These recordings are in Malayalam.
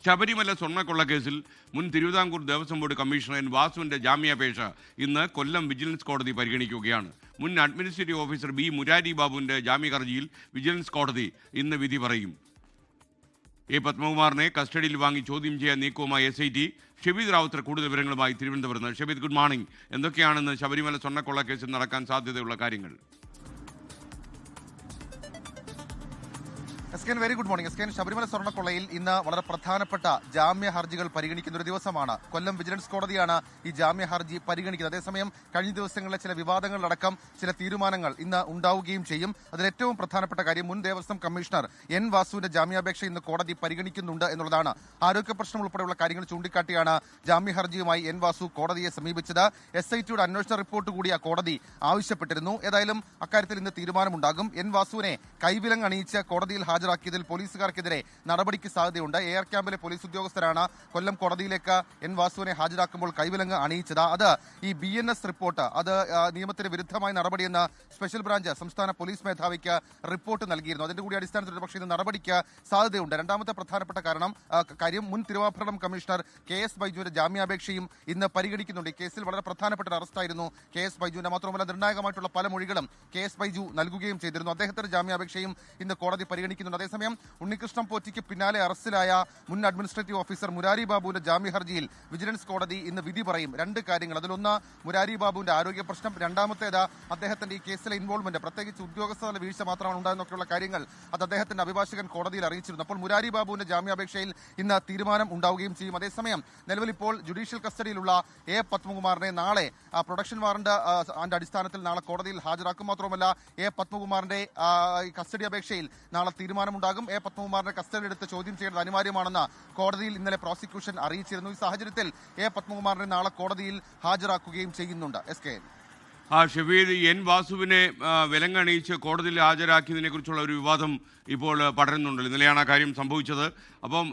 ശബരിമല സ്വർണ്ണക്കൊള്ളക്കേസിൽ മുൻ Thiruvithamkoor Devaswom board commissioner N വാസുവിന്റെ ജാമ്യാപേക്ഷ ഇന്ന് കൊല്ലം വിജിലൻസ് കോടതി പരിഗണിക്കുകയാണ്. മുൻ അഡ്മിനിസ്ട്രേറ്റീവ് ഓഫീസർ ബി മുരാരി ബാബുവിന്റെ ജാമ്യ ഹർജിയിൽ വിജിലൻസ് കോടതി ഇന്ന് വിധി പറയും. എ പത്മകുമാറിനെ കസ്റ്റഡിയിൽ വാങ്ങി ചോദ്യം ചെയ്യാൻ നീക്കവുമായി SIT ഷബീദ് റാവുത്തർ കൂടുതൽ വിവരങ്ങളുമായി തിരുവനന്തപുരത്ത്. Shabeed, good morning. എന്തൊക്കെയാണെന്ന് ശബരിമല സ്വർണ്ണക്കൊള്ളക്കേസിൽ നടക്കാൻ സാധ്യതയുള്ള കാര്യങ്ങൾ? Very good morning. ശബരിമല സ്വർണ്ണക്കൊള്ളയിൽ ഇന്ന് വളരെ പ്രധാനപ്പെട്ട ജാമ്യ ഹർജികൾ പരിഗണിക്കുന്ന ഒരു ദിവസമാണ്. കൊല്ലം വിജിലൻസ് കോടതിയാണ് ഈ ജാമ്യ ഹർജി പരിഗണിക്കുന്നത്. അതേസമയം കഴിഞ്ഞ ദിവസങ്ങളിലെ ചില വിവാദങ്ങളിലടക്കം ചില തീരുമാനങ്ങൾ ഇന്ന് ഉണ്ടാവുകയും ചെയ്യും. അതിൽ ഏറ്റവും പ്രധാനപ്പെട്ട കാര്യം മുൻ ദേവസ്വം കമ്മീഷണർ എൻ വാസുവിന്റെ ജാമ്യാപേക്ഷ ഇന്ന് കോടതി പരിഗണിക്കുന്നുണ്ട് എന്നുള്ളതാണ്. ആരോഗ്യ പ്രശ്നം ഉൾപ്പെടെയുള്ള കാര്യങ്ങൾ ചൂണ്ടിക്കാട്ടിയാണ് ജാമ്യ ഹർജിയുമായി എൻ വാസു കോടതിയെ സമീപിച്ചത്. SITയുടെ അന്വേഷണ റിപ്പോർട്ട് കൂടി ആ കോടതി ആവശ്യപ്പെട്ടിരുന്നു. ഏതായാലും അക്കാര്യത്തിൽ ഇന്ന് തീരുമാനമുണ്ടാകും. എൻ വാസുവിനെ കൈവിലങ്ങ് അണിയിച്ച് കോടതിയിൽ ഹാജരാക്കിയതിൽ പോലീസുകാർക്കെതിരെ നടപടിക്ക് സാധ്യതയുണ്ട്. AR ക്യാമ്പിലെ പോലീസ് ഉദ്യോഗസ്ഥരാണ് കൊല്ലം കോടതിയിലേക്ക് എൻ വാസുവിനെ ഹാജരാക്കുമ്പോൾ കൈവിലങ്ങ് അണിയിച്ചത്. അത് ഈ BNS റിപ്പോർട്ട്, അത് നിയമത്തിന് വിരുദ്ധമായ നടപടിയെന്ന് സ്പെഷ്യൽ ബ്രാഞ്ച് സംസ്ഥാന പോലീസ് മേധാവിക്ക് റിപ്പോർട്ട് നൽകിയിരുന്നു. അതിന്റെ കൂടി അടിസ്ഥാനത്തിൽ പക്ഷേ ഇത് നടപടിക്ക് സാധ്യതയുണ്ട്. രണ്ടാമത്തെ പ്രധാനപ്പെട്ട കാര്യം മുൻ തിരുവാഭരണം കമ്മീഷണർ KS ബൈജുവിന്റെ ജാമ്യാപേക്ഷയും ഇന്ന് പരിഗണിക്കുന്നുണ്ട്. ഈ കേസിൽ വളരെ പ്രധാനപ്പെട്ട ഒരു അറസ്റ്റായിരുന്നു KS ബൈജുവിന്റെ. മാത്രമല്ല നിർണായകമായിട്ടുള്ള പല മൊഴികളും KS ബൈജു നൽകുകയും ചെയ്തിരുന്നു. അദ്ദേഹത്തിന്റെ ജാമ്യാപേക്ഷയും ഇന്ന് കോടതി പരിഗണിക്കുന്നുണ്ട്. അതേസമയം ഉണ്ണികൃഷ്ണൻ പോറ്റിക്ക് പിന്നാലെ അറസ്റ്റിലായ മുൻ അഡ്മിനിസ്ട്രേറ്റീവ് ഓഫീസർ മുരാരി ബാബുവിന്റെ ജാമ്യ ഹർജിയിൽ വിജിലൻസ് കോടതി ഇന്ന് വിധി പറയും. രണ്ട് കാര്യങ്ങൾ, അതിലൊന്ന് മുരാരി ബാബുവിന്റെ ആരോഗ്യ പ്രശ്നം, രണ്ടാമത്തേത് അദ്ദേഹത്തിന്റെ ഈ കേസിലെ ഇൻവോൾവ്മെന്റ്, പ്രത്യേകിച്ച് ഉദ്യോഗസ്ഥരുടെ വീഴ്ച മാത്രമാണ് ഉണ്ടായെന്നൊക്കെയുള്ള കാര്യങ്ങൾ അത് അദ്ദേഹത്തിന്റെ അഭിഭാഷകൻ കോടതിയിൽ അറിയിച്ചിരുന്നു. അപ്പോൾ മുരാരി ബാബുവിന്റെ ജാമ്യാപേക്ഷയിൽ ഇന്ന് തീരുമാനം ഉണ്ടാവുകയും ചെയ്യും. അതേസമയം നിലവിൽ ഇപ്പോൾ ജുഡീഷ്യൽ കസ്റ്റഡിയിലുള്ള A പത്മകുമാറിനെ നാളെ പ്രൊഡക്ഷൻ വാറന്റ് അടിസ്ഥാനത്തിൽ നാളെ കോടതിയിൽ ഹാജരാക്കും. മാത്രമല്ല A പത്മകുമാറിന്റെ കസ്റ്റഡി അപേക്ഷയിൽ നാളെ തീരുമാനമുണ്ടാകും. A പത്മകുമാറിനെ കസ്റ്റഡി എടുത്ത് ചോദ്യം ചെയ്യേണ്ടത് അനിവാര്യമാണെന്ന് കോടതിയിൽ ഇന്നലെ പ്രോസിക്യൂഷൻ അറിയിച്ചിരുന്നു. ഈ സാഹചര്യത്തിൽ A പത്മകുമാറിനെ നാളെ കോടതിയിൽ ഹാജരാക്കുകയും ചെയ്യുന്നുണ്ട്. ഷബീദ്, എൻ വാസുവിനെ വിലങ്ങണിയിച്ച് കോടതിയിൽ ഹാജരാക്കിയതിനെ കുറിച്ചുള്ള ഒരു വിവാദം ഇപ്പോൾ പടരുന്നുണ്ടല്ലോ. ഇന്നലെയാണ് ആ കാര്യം സംഭവിച്ചത്. അപ്പം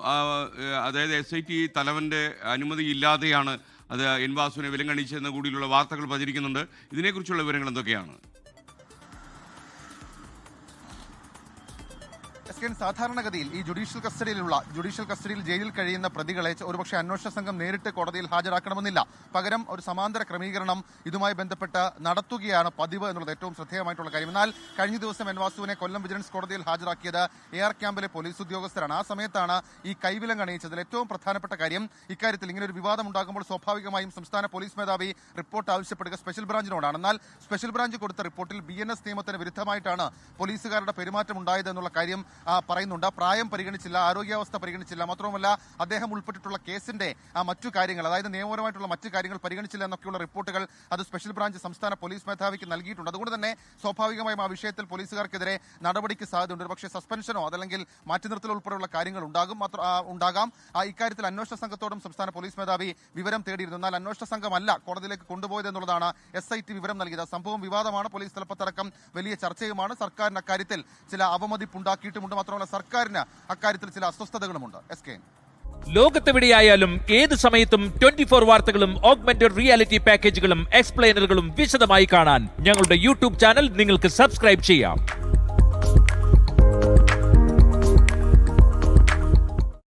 അതായത് SIT തലവന്റെ അനുമതി ഇല്ലാതെയാണ് അത് എൻ വാസുവിനെ വിലങ്ങണിച്ചതെന്ന് കൂടിയുള്ള വാർത്തകൾ പ്രചരിക്കുന്നുണ്ട്. ഇതിനെക്കുറിച്ചുള്ള വിവരങ്ങൾ എന്തൊക്കെയാണ്? സാധാരണഗതിയിൽ ഈ ജുഡീഷ്യൽ കസ്റ്റഡിയിൽ ജയിലിൽ കഴിയുന്ന പ്രതികളെ ഒരുപക്ഷെ അന്വേഷണ സംഘം നേരിട്ട് കോടതിയിൽ ഹാജരാക്കണമെന്നില്ല. പകരം ഒരു സമാന്തര ക്രമീകരണം ഇതുമായി ബന്ധപ്പെട്ട് നടത്തുകയാണ് പതിവ് എന്നുള്ളത് ഏറ്റവും ശ്രദ്ധേയമായിട്ടുള്ള കാര്യം. എന്നാൽ കഴിഞ്ഞ ദിവസം എൻ വാസുവിനെ കൊല്ലം വിജിലൻസ് കോടതിയിൽ ഹാജരാക്കിയത് AR ക്യാമ്പിലെ പോലീസ് ഉദ്യോഗസ്ഥരാണ്. ആ സമയത്താണ് ഈ കൈവിലങ്ങ് അണിയിച്ചതിൽ ഏറ്റവും പ്രധാനപ്പെട്ട കാര്യം. ഇക്കാര്യത്തിൽ ഇങ്ങനെ ഒരു വിവാദം ഉണ്ടാകുമ്പോൾ സ്വാഭാവികമായും സംസ്ഥാന പോലീസ് മേധാവി റിപ്പോർട്ട് ആവശ്യപ്പെടുക സ്പെഷ്യൽ ബ്രാഞ്ചിനോടാണ്. എന്നാൽ സ്പെഷ്യൽ ബ്രാഞ്ച് കൊടുത്ത റിപ്പോർട്ടിൽ BNS നിയമത്തിന് വിരുദ്ധമായിട്ടാണ് പോലീസുകാരുടെ പെരുമാറ്റം ഉണ്ടായത് എന്നുള്ള കാര്യം പറയുന്നുണ്ട്. പ്രായം പരിഗണിച്ചില്ല, ആരോഗ്യാവസ്ഥ പരിഗണിച്ചില്ല, മാത്രവുമല്ല അദ്ദേഹം ഉൾപ്പെട്ടിട്ടുള്ള കേസിന്റെ മറ്റു കാര്യങ്ങൾ, അതായത് നിയമപരമായിട്ടുള്ള മറ്റു കാര്യങ്ങൾ പരിഗണിച്ചില്ല എന്നൊക്കെയുള്ള റിപ്പോർട്ടുകൾ അത് സ്പെഷ്യൽ ബ്രാഞ്ച് സംസ്ഥാന പോലീസ് മേധാവിക്ക് നൽകിയിട്ടുണ്ട്. അതുകൊണ്ട് തന്നെ സ്വാഭാവികമായും ആ വിഷയത്തിൽ പോലീസുകാർക്കെതിരെ നടപടിക്ക് സാധ്യതയുണ്ട്. പക്ഷേ സസ്പെൻഷനോ അതല്ലെങ്കിൽ മാറ്റി നിർത്തലോ ഉൾപ്പെടെയുള്ള കാര്യങ്ങൾ ഉണ്ടാകാം. ഇക്കാര്യത്തിൽ അന്വേഷണ സംഘത്തോടും സംസ്ഥാന പോലീസ് മേധാവി വിവരം തേടിയിരുന്നു. എന്നാൽ അന്വേഷണ സംഘമല്ല കോടതിയിലേക്ക് കൊണ്ടുപോയത് എന്നുള്ളതാണ് SIT വിവരം നൽകിയത്. സംഭവം വിവാദമാണ്, പോലീസ് തലപ്പത്തടക്കം വലിയ ചർച്ചയുമാണ്. സർക്കാരിന് അക്കാര്യത്തിൽ ചില അവമതിപ്പുണ്ടാക്കിയിട്ടുമുണ്ട്. മാത്രമല്ല സർക്കാരിന് അക്കാര്യത്തിൽ ചില അസ്വസ്ഥതകളുമുണ്ട്. ലോകത്തെവിടെയായാലും ഏത് സമയത്തും 24 വാർത്തകളും ഓഗ്മെന്റഡ് റിയാലിറ്റി പാക്കേജുകളും എക്സ്പ്ലെയിനറുകളും വിശദമായി കാണാൻ ഞങ്ങളുടെ YouTube ചാനൽ നിങ്ങൾക്ക് സബ്സ്ക്രൈബ് ചെയ്യാം.